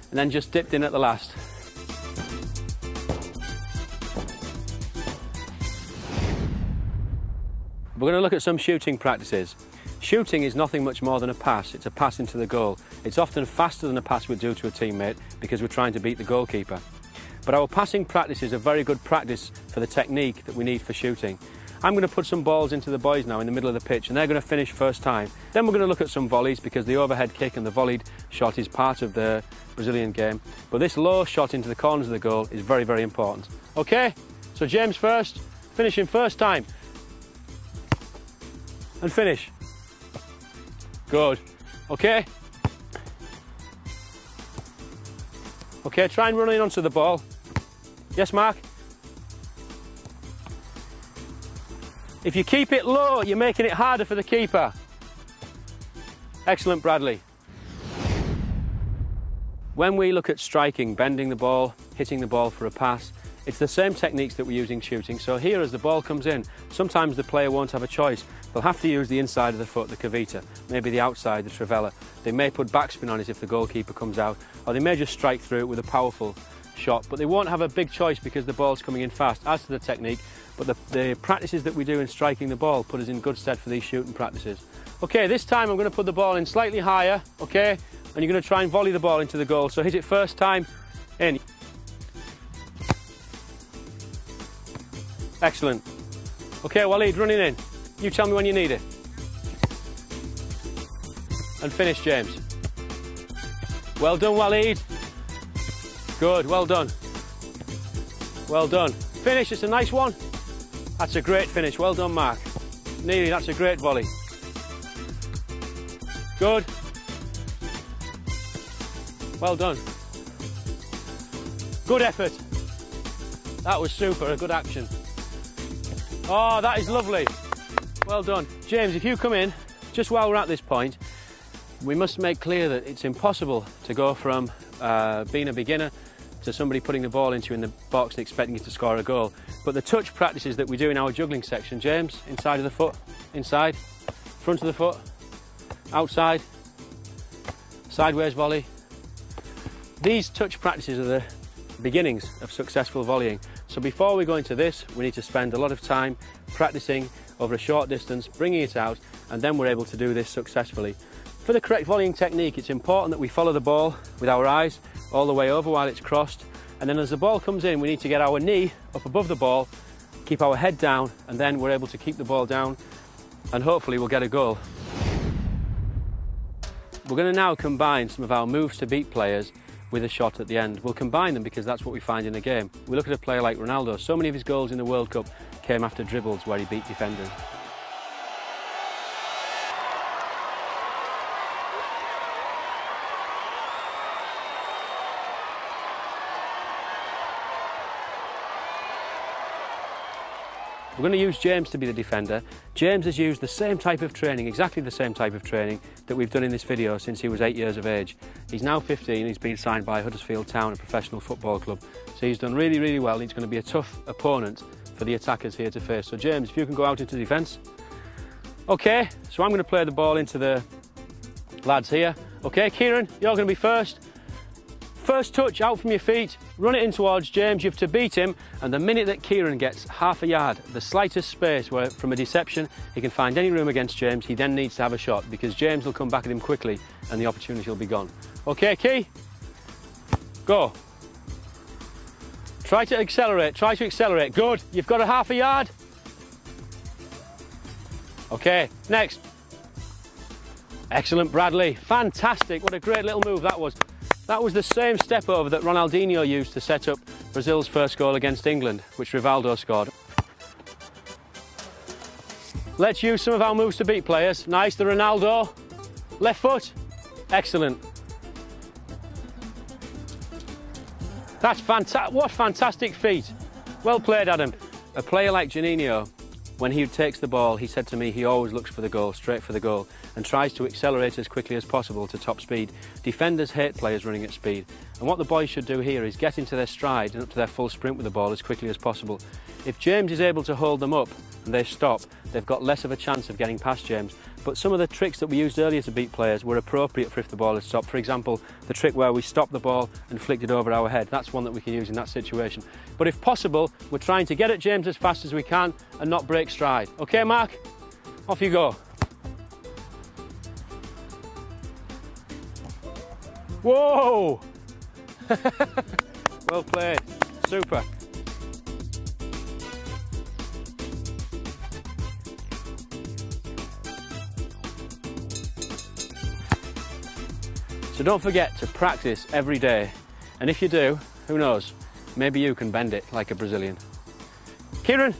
and then just dipped in at the last. We're going to look at some shooting practices. Shooting is nothing much more than a pass. It's a pass into the goal. It's often faster than a pass we'd do to a teammate because we're trying to beat the goalkeeper. But our passing practice is a very good practice for the technique that we need for shooting. I'm going to put some balls into the boys now in the middle of the pitch, and they're going to finish first time. Then we're going to look at some volleys because the overhead kick and the volleyed shot is part of the Brazilian game. But this low shot into the corners of the goal is very, very important. Okay, so James first, finishing first time. And finish. Good. Okay. Okay, try and run in onto the ball. Yes, Mark? If you keep it low, you're making it harder for the keeper. Excellent, Bradley. When we look at striking, bending the ball, hitting the ball for a pass, it's the same techniques that we're using shooting. So here, as the ball comes in, sometimes the player won't have a choice. They'll have to use the inside of the foot, the cavita, maybe the outside, the trivela. They may put backspin on it if the goalkeeper comes out, or they may just strike through it with a powerful shot, but they won't have a big choice because the ball's coming in fast. As to the technique, but the practices that we do in striking the ball put us in good stead for these shooting practices. Okay, this time I'm going to put the ball in slightly higher, okay, and you're going to try and volley the ball into the goal. So hit it first time, in. Excellent. Okay, Waleed, running in. You tell me when you need it. And finish, James. Well done, Waleed. Good, well done. Well done. Finish, it's a nice one. That's a great finish, well done, Mark. Nearly, that's a great volley. Good. Well done. Good effort. That was super, a good action. Oh, that is lovely. Well done. James, if you come in, just while we're at this point, we must make clear that it's impossible to go from being a beginner to somebody putting the ball into you in the box and expecting you to score a goal. But the touch practices that we do in our juggling section, James, inside of the foot, inside, front of the foot, outside, sideways volley. These touch practices are the beginnings of successful volleying. So before we go into this, we need to spend a lot of time practicing over a short distance, bringing it out, and then we're able to do this successfully. For the correct volleying technique, it's important that we follow the ball with our eyes all the way over while it's crossed, and then as the ball comes in, we need to get our knee up above the ball, keep our head down, and then we're able to keep the ball down, and hopefully we'll get a goal. We're going to now combine some of our moves to beat players with a shot at the end. We'll combine them because that's what we find in the game. We look at a player like Ronaldo. So many of his goals in the World Cup came after dribbles where he beat defenders. We're going to use James to be the defender. James has used the same type of training, exactly the same type of training that we've done in this video since he was 8 years of age. He's now 15, he's been signed by Huddersfield Town, a professional football club. So he's done really, really well. He's going to be a tough opponent for the attackers here to face. So James, if you can go out into defence. Okay, so I'm going to play the ball into the lads here. Okay, Kieran, you're going to be first. First touch out from your feet, run it in towards James, you have to beat him, and the minute that Kieran gets half a yard, the slightest space where from a deception he can find any room against James, he then needs to have a shot because James will come back at him quickly and the opportunity will be gone. Okay, Key, go. Try to accelerate, good. You've got a half a yard. Okay, next. Excellent, Bradley, fantastic, what a great little move that was. That was the same step over that Ronaldinho used to set up Brazil's first goal against England, which Rivaldo scored. Let's use some of our moves to beat players. Nice, the Ronaldo. Left foot. Excellent. That's fantastic. What fantastic feet. Well played, Adam. A player like Juninho, when he takes the ball, he said to me he always looks for the goal, straight for the goal. and tries to accelerate as quickly as possible to top speed. Defenders hate players running at speed, and what the boys should do here is get into their stride and up to their full sprint with the ball as quickly as possible. If James is able to hold them up and they stop, they've got less of a chance of getting past James. But some of the tricks that we used earlier to beat players were appropriate for if the ball had stopped. For example, the trick where we stopped the ball and flicked it over our head. That's one that we can use in that situation. But if possible, we're trying to get at James as fast as we can and not break stride. Okay, Mark? Off you go. Whoa! Well played. Super. So don't forget to practice every day, and if you do, who knows, maybe you can bend it like a Brazilian. Kieran!